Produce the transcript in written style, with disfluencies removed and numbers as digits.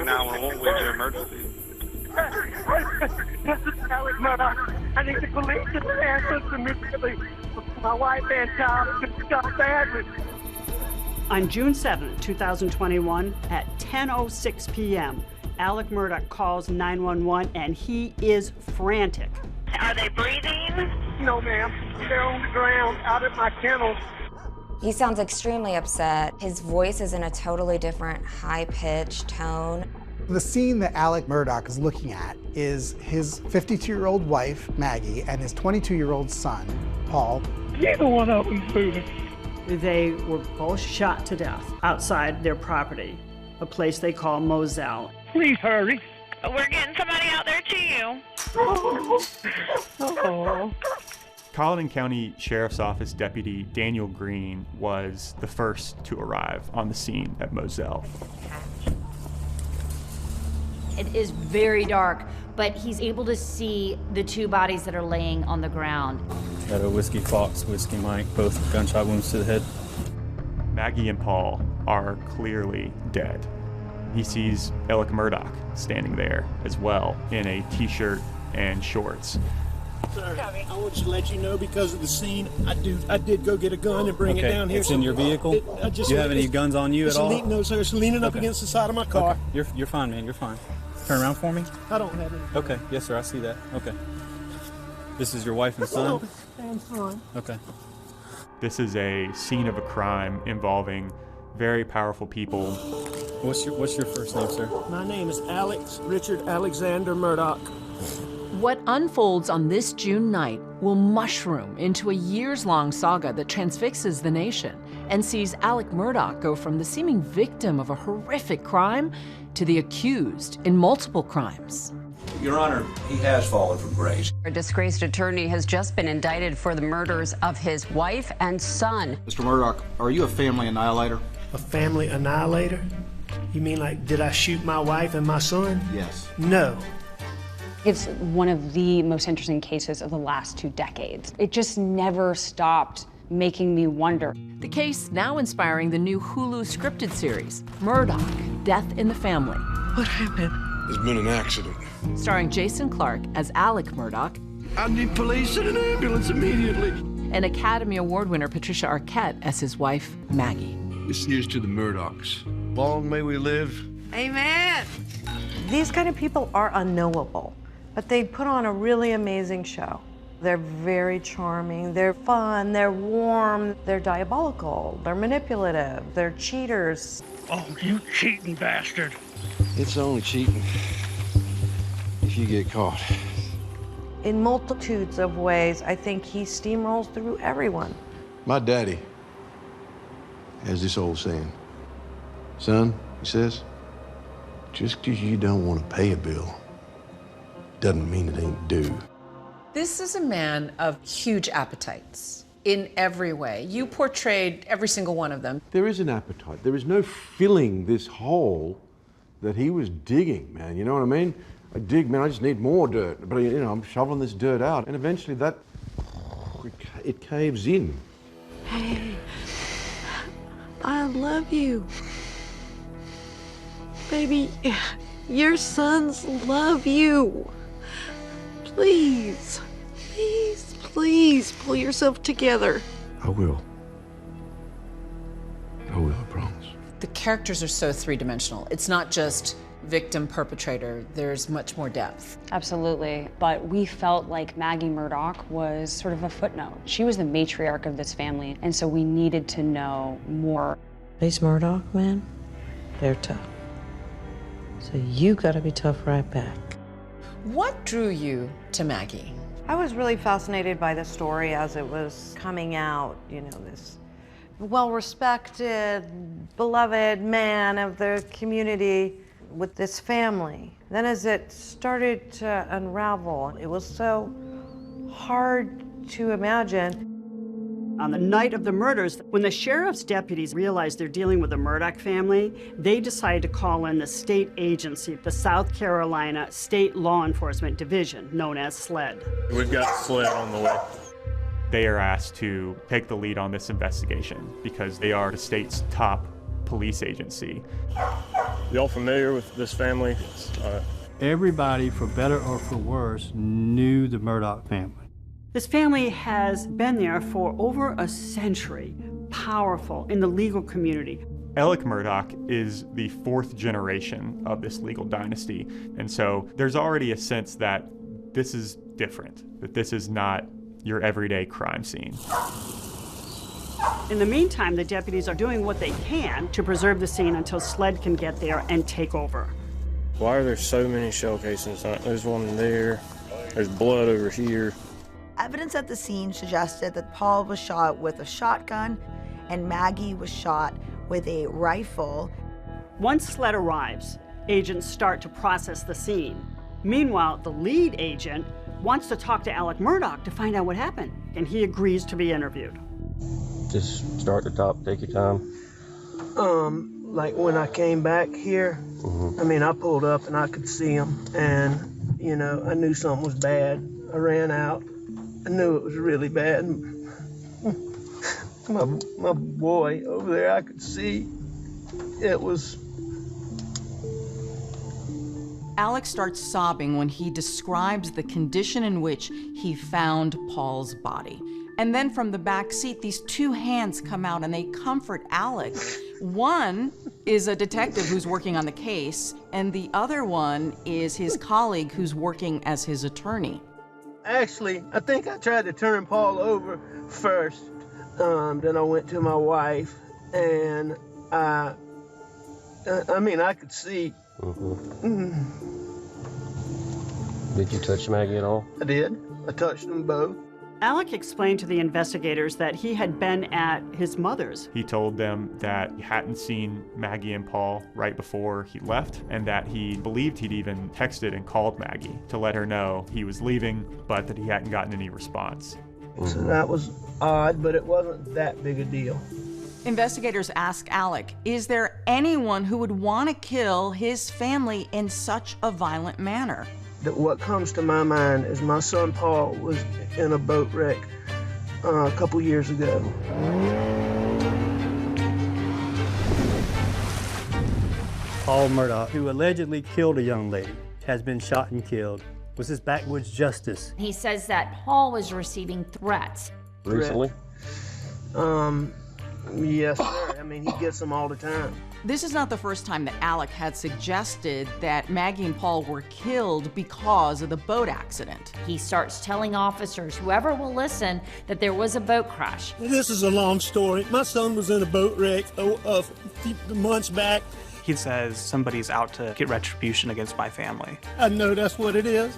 911 with your emergency. This is Alec Murdoch. I need the police to answer immediately. My wife and child have been shot badly. On June 7, 2021, at 10:06 p.m., Alec Murdoch calls 911 and he is frantic. Are they breathing? No, ma'am. They're on the ground out at my kennel. He sounds extremely upset. His voice is in a totally different high-pitched tone. The scene that Alec Murdoch is looking at is his 52-year-old wife, Maggie, and his 22-year-old son, Paul. Neither one of them's moving. They were both shot to death outside their property, a place they call Moselle. Please hurry. We're getting somebody out there to you. Oh. Colleton County Sheriff's Office Deputy Daniel Green was the first to arrive on the scene at Moselle. It is very dark, but he's able to see the two bodies that are laying on the ground. Got a Whiskey Fox, Whiskey Mike, both gunshot wounds to the head. Maggie and Paul are clearly dead. He sees Alec Murdoch standing there as well in a t-shirt and shorts. Sir, I want to let you know because of the scene, I did go get a gun and bring it down here. It's in your vehicle? Do you have any guns on you at all? No, sir. It's leaning up against the side of my car. Okay. You're fine, man. You're fine. Turn around for me. I don't have any. Okay. Yes, sir. I see that. Okay. This is your wife and son? I'm fine. Okay. This is a scene of a crime involving very powerful people. What's your first name, sir? My name is Alex Richard Alexander Murdoch. What unfolds on this June night will mushroom into a years-long saga that transfixes the nation and sees Alec Murdoch go from the seeming victim of a horrific crime to the accused in multiple crimes. Your Honor, he has fallen from grace. A disgraced attorney has just been indicted for the murders of his wife and son. Mr. Murdoch, are you a family annihilator? A family annihilator? You mean like, did I shoot my wife and my son? Yes. No. It's one of the most interesting cases of the last 2 decades. It just never stopped making me wonder. The case now inspiring the new Hulu scripted series, Murdoch, Death in the Family. What happened? There's been an accident. Starring Jason Clarke as Alec Murdoch. I need police and an ambulance immediately. And Academy Award winner Patricia Arquette as his wife, Maggie. This here's to the Murdochs. Long may we live. Amen. These kind of people are unknowable, but they put on a really amazing show. They're very charming, they're fun, they're warm, they're diabolical, they're manipulative, they're cheaters. Oh, you cheating bastard. It's only cheating if you get caught. In multitudes of ways, I think he steamrolls through everyone. My daddy has this old saying. Son, he says, just because you don't want to pay a bill doesn't mean it ain't due. This is a man of huge appetites in every way. You portrayed every single one of them. There is an appetite. There is no filling this hole that he was digging, man. You know what I mean? I dig, man, I just need more dirt. But, you know, I'm shoveling this dirt out. And eventually it caves in. Hey, I love you. Baby, your sons love you. Please, please, please pull yourself together. I will. I will, I promise. The characters are so three-dimensional. It's not just victim, perpetrator. There's much more depth. Absolutely, but we felt like Maggie Murdoch was sort of a footnote. She was the matriarch of this family, and so we needed to know more. These Murdoch men, they're tough. So you gotta be tough right back. What drew you to Maggie? I was really fascinated by the story as it was coming out, you know, this well-respected, beloved man of the community with this family. Then as it started to unravel, it was so hard to imagine. On the night of the murders, when the sheriff's deputies realized they're dealing with the Murdoch family, they decided to call in the state agency, the South Carolina State Law Enforcement Division, known as SLED. We've got SLED on the way. They are asked to take the lead on this investigation because they are the state's top police agency. Y'all familiar with this family? Everybody, for better or for worse, knew the Murdaugh family. This family has been there for over a century, powerful in the legal community. Alec Murdaugh is the 4th generation of this legal dynasty, and so there's already a sense that this is different, that this is not your everyday crime scene. In the meantime, the deputies are doing what they can to preserve the scene until SLED can get there and take over. Why are there so many shell casings? There's one there, there's blood over here. Evidence at the scene suggested that Paul was shot with a shotgun and Maggie was shot with a rifle. Once SLED arrives, agents start to process the scene. Meanwhile, the lead agent wants to talk to Alec Murdaugh to find out what happened, and he agrees to be interviewed. Just start at the top, take your time. Like when I came back here, I mean, I pulled up and I could see him, and, you know, I knew something was bad. I ran out. I knew it was really bad. My boy over there, I could see it was. Alex starts sobbing when he describes the condition in which he found Paul's body. And then from the back seat, these 2 hands come out and they comfort Alex. One is a detective who's working on the case, and the other one is his colleague who's working as his attorney. Actually, I think I tried to turn Paul over first. Then I went to my wife, and I mean, I could see. Did you touch Maggie at all? I did. I touched them both. Alec explained to the investigators that he had been at his mother's. He told them that he hadn't seen Maggie and Paul right before he left, and that he believed he'd even texted and called Maggie to let her know he was leaving, but that he hadn't gotten any response. So that was odd, but it wasn't that big a deal. Investigators ask Alec, is there anyone who would want to kill his family in such a violent manner? What comes to my mind is my son Paul was in a boat wreck a couple years ago. Paul Murdaugh, who allegedly killed a young lady, has been shot and killed. Was this backwoods justice? He says that Paul was receiving threats. Recently? Yes, sir. I mean, he gets them all the time. This is not the first time that Alec had suggested that Maggie and Paul were killed because of the boat accident. He starts telling officers, whoever will listen, that there was a boat crash. This is a long story. My son was in a boat wreck a few months back. He says somebody's out to get retribution against my family. I know that's what it is.